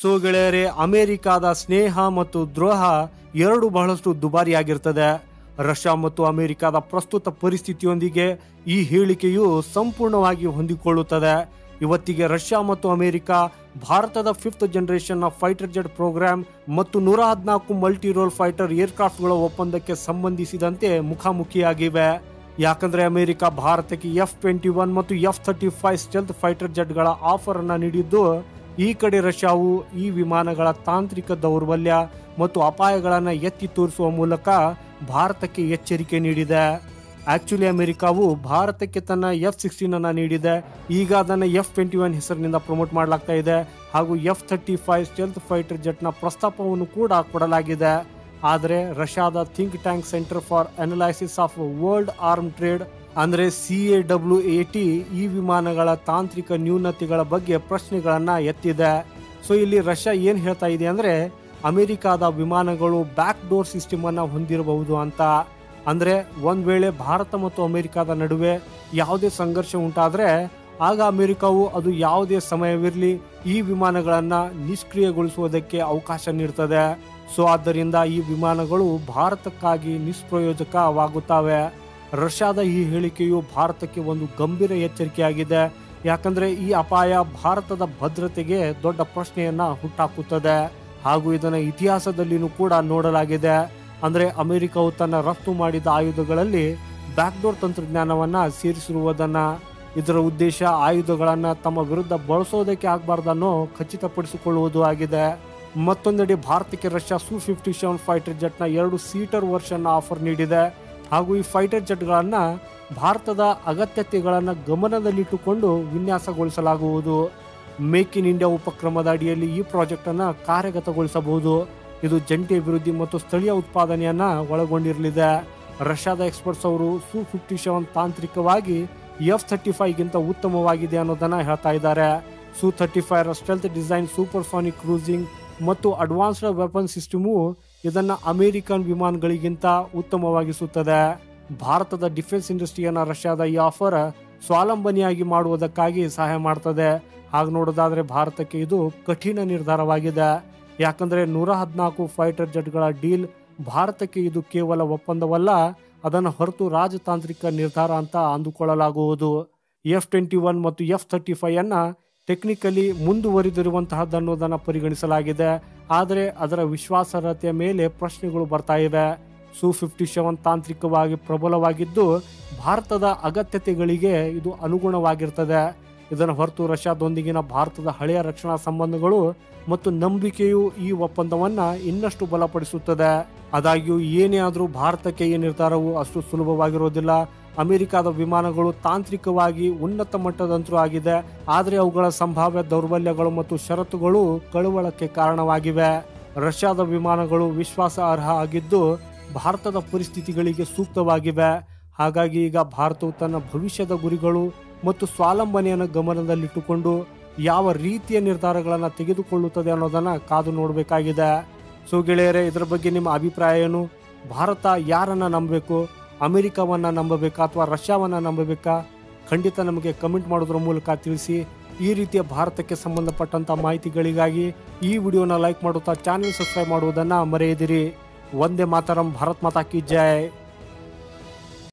So ಗೆಳೆಯರೆ, ಅಮೆರಿಕಾದ ಸ್ನೇಹ ಮತ್ತು ದ್ರೋಹ ಎರಡು ಬಹಳಷ್ಟು ದುಬಾರಿಯಾಗಿರ್ತದೆ. ರಷ್ಯಾ ಮತ್ತು ಅಮೆರಿಕಾದ ಪ್ರಸ್ತುತ ಪರಿಸ್ಥಿತಿಯೊಂದಿಗೆ ಈ ಹೇಳಿಕೆಯು ಸಂಪೂರ್ಣವಾಗಿ ಹೊಂದಿಕೊಳ್ಳುತ್ತದೆ. ಇವತ್ತಿಗೆ ರಷ್ಯಾ ಮತ್ತು ಅಮೆರಿಕ ಭಾರತದ 5th generation fighter jet program ಮತ್ತು 114 ಮಲ್ಟಿ ರೋಲ್ ಫೈಟರ್ ಏರ್ಕ್ರಾಫ್ಟ್ಗಳ ಒಪ್ಪಂದಕ್ಕೆ ಸಂಬಂಧಿಸಿದಂತೆ ಮುಖಾಮುಖಿಯಾಗಿವೆ. ಯಾಕಂದ್ರೆ ಅಮೆರಿಕ ಭಾರತಕ್ಕೆ F-21 ಮತ್ತು F-35 ಸ್ಟೆಲ್ತ್ ಫೈಟರ್ ಜೆಟ್ಗಳ ಆಫರ್ ಅನ್ನ ನೀಡಿದ್ದು, ಈ ಕಡೆ ರಷ್ಯಾವು ಈ ವಿಮಾನಗಳ ತಾಂತ್ರಿಕ ದೌರ್ಬಲ್ಯ ಮತ್ತು ಅಪಾಯಗಳನ್ನು ಎತ್ತಿ ತೋರಿಸುವ ಮೂಲಕ ಭಾರತಕ್ಕೆ ಎಚ್ಚರಿಕೆ ನೀಡಿದೆ. ಆಕ್ಚುಲಿ ಅಮೆರಿಕಾವು ಭಾರತಕ್ಕೆ ತನ್ನ F-16 ಅನ್ನ ನೀಡಿದೆ. ಈಗ ಅದನ್ನು F-21 ಹೆಸರಿನಿಂದ ಪ್ರಮೋಟ್ ಮಾಡಲಾಗ್ತಾ ಇದೆ. ಹಾಗೂ F-35 ಸ್ಟೆಲ್ತ್ ಫೈಟರ್ ಜೆಟ್ನ ಪ್ರಸ್ತಾಪವನ್ನು ಕೂಡ ಕೊಡಲಾಗಿದೆ. ಆದರೆ ರಷ್ಯಾದ think tank centre for analysis of world arm trade ಅಂದ್ರೆ CAWAT ಈ ವಿಮಾನಗಳ ತಾಂತ್ರಿಕ ನ್ಯೂನತೆಗಳ ಬಗ್ಗೆ ಪ್ರಶ್ನೆಗಳನ್ನ ಎತ್ತಿದೆ. ಸೊ ಇಲ್ಲಿ ರಷ್ಯಾ ಏನ್ ಹೇಳ್ತಾ ಇದೆ ಅಂದ್ರೆ, ಅಮೆರಿಕಾದ ವಿಮಾನಗಳು ಬ್ಯಾಕ್ ಡೋರ್ ಸಿಸ್ಟಮ್ ಅನ್ನ ಹೊಂದಿರಬಹುದು ಅಂತ. ಅಂದ್ರೆ ಒಂದ್ ವೇಳೆ ಭಾರತ ಮತ್ತು ಅಮೆರಿಕಾದ ನಡುವೆ ಯಾವುದೇ ಸಂಘರ್ಷ ಉಂಟಾದ್ರೆ ಆಗ ಅಮೆರಿಕವು ಅದು ಯಾವುದೇ ಸಮಯವಿರಲಿ ಈ ವಿಮಾನಗಳನ್ನ ನಿಷ್ಕ್ರಿಯಗೊಳಿಸುವುದಕ್ಕೆ ಅವಕಾಶ ನೀಡುತ್ತದೆ. ಸೊ ಆದ್ದರಿಂದ ಈ ವಿಮಾನಗಳು ಭಾರತಕ್ಕಾಗಿ ನಿಷ್ಪ್ರಯೋಜಕವಾಗುತ್ತವೆ. ರಷ್ಯಾದ ಈ ಹೇಳಿಕೆಯು ಭಾರತಕ್ಕೆ ಒಂದು ಗಂಭೀರ ಎಚ್ಚರಿಕೆಯಾಗಿದೆ. ಯಾಕಂದ್ರೆ ಈ ಅಪಾಯ ಭಾರತದ ಭದ್ರತೆಗೆ ದೊಡ್ಡ ಪ್ರಶ್ನೆಯನ್ನ ಹುಟ್ಟಾಕುತ್ತದೆ. ಹಾಗೂ ಇದನ್ನ ಇತಿಹಾಸದಲ್ಲಿನೂ ಕೂಡ ನೋಡಲಾಗಿದೆ. ಅಂದ್ರೆ ಅಮೆರಿಕವು ತನ್ನ ರಫ್ತು ಮಾಡಿದ ಆಯುಧಗಳಲ್ಲಿ ಬ್ಯಾಕ್ಡೋರ್ ತಂತ್ರಜ್ಞಾನವನ್ನ ಸೇರಿಸಿರುವುದನ್ನ. ಇದರ ಉದ್ದೇಶ ಆಯುಧಗಳನ್ನ ತಮ್ಮ ವಿರುದ್ಧ ಬಳಸೋದಕ್ಕೆ ಆಗಬಾರ್ದನ್ನೋ ಖಚಿತಪಡಿಸಿಕೊಳ್ಳುವುದು ಆಗಿದೆ. ಮತ್ತೊಂದೆಡೆ ಭಾರತಕ್ಕೆ ರಷ್ಯಾ Su-57 ಫೈಟರ್ ಜೆಟ್ನ 2 ಸೀಟರ್ ವರ್ಷನ್ ಆಫರ್ ನೀಡಿದೆ. ಹಾಗೂ ಈ ಫೈಟರ್ ಜೆಟ್ಗಳನ್ನ ಭಾರತದ ಅಗತ್ಯತೆಗಳನ್ನು ಗಮನದಲ್ಲಿಟ್ಟುಕೊಂಡು ವಿನ್ಯಾಸಗೊಳಿಸಲಾಗುವುದು. ಮೇಕ್ ಇನ್ ಇಂಡಿಯಾ ಉಪಕ್ರಮದ ಅಡಿಯಲ್ಲಿ ಈ ಪ್ರಾಜೆಕ್ಟ್ ಅನ್ನ ಕಾರ್ಯಗತಗೊಳಿಸಬಹುದು. ಇದು ಜಂಟಿ ಅಭಿವೃದ್ಧಿ ಮತ್ತು ಸ್ಥಳೀಯ ಉತ್ಪಾದನೆಯನ್ನ ಒಳಗೊಂಡಿರಲಿದೆ. ರಷ್ಯಾದ ಎಕ್ಸ್ಪರ್ಟ್ಸ್ ಅವರು Su-57 ತಾಂತ್ರಿಕವಾಗಿ F-35 ಗಿಂತ ಉತ್ತಮವಾಗಿದೆ ಅನ್ನೋದನ್ನ ಹೇಳ್ತಾ ಇದ್ದಾರೆ. Su-35 stealth design, supersonic cruising ಮತ್ತು ಅಡ್ವಾನ್ಸ್ಡ್ ವೆಪನ್ ಸಿಸ್ಟಮು ಇದನ್ನ ಅಮೆರಿಕನ್ ವಿಮಾನಗಳಿಗಿಂತ ಉತ್ತಮವಾಗಿಸುತ್ತದೆ. ಭಾರತದ ಡಿಫೆನ್ಸ್ ಇಂಡಸ್ಟ್ರಿಯನ್ನ ರಷ್ಯಾದ ಈ ಆಫರ್ ಸ್ವಾವಲಂಬನೆಯಾಗಿ ಮಾಡುವುದಕ್ಕಾಗಿ ಸಹಾಯ ಮಾಡ್ತದೆ. ಹಾಗೆ ನೋಡೋದಾದ್ರೆ ಭಾರತಕ್ಕೆ ಇದು ಕಠಿಣ ನಿರ್ಧಾರವಾಗಿದೆ. ಯಾಕಂದ್ರೆ 114 ಫೈಟರ್ ಜೆಟ್ಗಳ ಡೀಲ್ ಭಾರತಕ್ಕೆ ಇದು ಕೇವಲ ಒಪ್ಪಂದವಲ್ಲ, ಅದನ್ನು ಹೊರತು ರಾಜತಾಂತ್ರಿಕ ನಿರ್ಧಾರ ಅಂತ ಅಂದುಕೊಳ್ಳಲಾಗುವುದು. F-21 ಮತ್ತು F-35 ಅನ್ನ ಟೆಕ್ನಿಕಲಿ ಮುಂದುವರಿದಿರುವಂತಹದ್ದನ್ನೋದನ್ನ ಪರಿಗಣಿಸಲಾಗಿದೆ. ಆದರೆ ಅದರ ವಿಶ್ವಾಸಾರ್ಹತೆಯ ಮೇಲೆ ಪ್ರಶ್ನೆಗಳು ಬರ್ತಾ ಇವೆ. Su-57 ತಾಂತ್ರಿಕವಾಗಿ ಪ್ರಬಲವಾಗಿದ್ದು ಭಾರತದ ಅಗತ್ಯತೆಗಳಿಗೆ ಇದು ಅನುಗುಣವಾಗಿರ್ತದೆ. ಇದನ್ನು ಹೊರತು ರಷ್ಯಾದೊಂದಿಗಿನ ಭಾರತದ ಹಳೆಯ ರಕ್ಷಣಾ ಸಂಬಂಧಗಳು ಮತ್ತು ನಂಬಿಕೆಯು ಈ ಒಪ್ಪಂದವನ್ನ ಇನ್ನಷ್ಟು ಬಲಪಡಿಸುತ್ತದೆ. ಆದಾಗ್ಯೂ ಏನೇ ಆದರೂ ಭಾರತಕ್ಕೆ ಈ ನಿರ್ಧಾರವು ಅಷ್ಟು ಸುಲಭವಾಗಿರೋದಿಲ್ಲ. ಅಮೆರಿಕದ ವಿಮಾನಗಳು ತಾಂತ್ರಿಕವಾಗಿ ಉನ್ನತ ಮಟ್ಟದಂತೂ ಆಗಿದೆ, ಆದರೆ ಅವುಗಳ ಸಂಭಾವ್ಯ ದೌರ್ಬಲ್ಯಗಳು ಮತ್ತು ಷರತ್ತುಗಳು ಕಳವಳಕ್ಕೆ ಕಾರಣವಾಗಿವೆ. ರಷ್ಯಾದ ವಿಮಾನಗಳು ವಿಶ್ವಾಸಾರ್ಹ ಆಗಿದ್ದು ಭಾರತದ ಪರಿಸ್ಥಿತಿಗಳಿಗೆ ಸೂಕ್ತವಾಗಿವೆ. ಹಾಗಾಗಿ ಈಗ ಭಾರತವು ತನ್ನ ಭವಿಷ್ಯದ ಗುರಿಗಳು ಮತ್ತು ಸ್ವಾವಲಂಬನೆಯನ್ನು ಗಮನದಲ್ಲಿಟ್ಟುಕೊಂಡು ಯಾವ ರೀತಿಯ ನಿರ್ಧಾರಗಳನ್ನು ತೆಗೆದುಕೊಳ್ಳುತ್ತದೆ ಅನ್ನೋದನ್ನ ಕಾದು ನೋಡಬೇಕಾಗಿದೆ. ಸೊ ಗೆಳೆಯರೇ, ಇದರ ಬಗ್ಗೆ ನಿಮ್ಮ ಅಭಿಪ್ರಾಯ ಏನು? ಭಾರತ ಯಾರನ್ನ ನಂಬಬೇಕು? ಅಮೆರಿಕವನ್ನ ನಂಬಬೇಕಾ ಅಥವಾ ರಷ್ಯಾವನ್ನ ನಂಬಬೇಕಾ? ಖಂಡಿತ ನಮಗೆ ಕಮೆಂಟ್ ಮಾಡೋದ್ರ ಮೂಲಕ ತಿಳಿಸಿ. ಈ ರೀತಿಯ ಭಾರತಕ್ಕೆ ಸಂಬಂಧಪಟ್ಟಂತ ಮಾಹಿತಿಗಳಿಗಾಗಿ ಈ ವಿಡಿಯೋನ ಲೈಕ್ ಮಾಡುತ್ತಾ ಚಾನೆಲ್ ಸಬ್ಸ್ಕ್ರೈಬ್ ಮಾಡುವುದನ್ನ ಮರೆಯದಿರಿ. ವಂದೇ ಮಾತರಂ. ಭಾರತ್ ಮಾತಾ ಕಿ ಜೈ.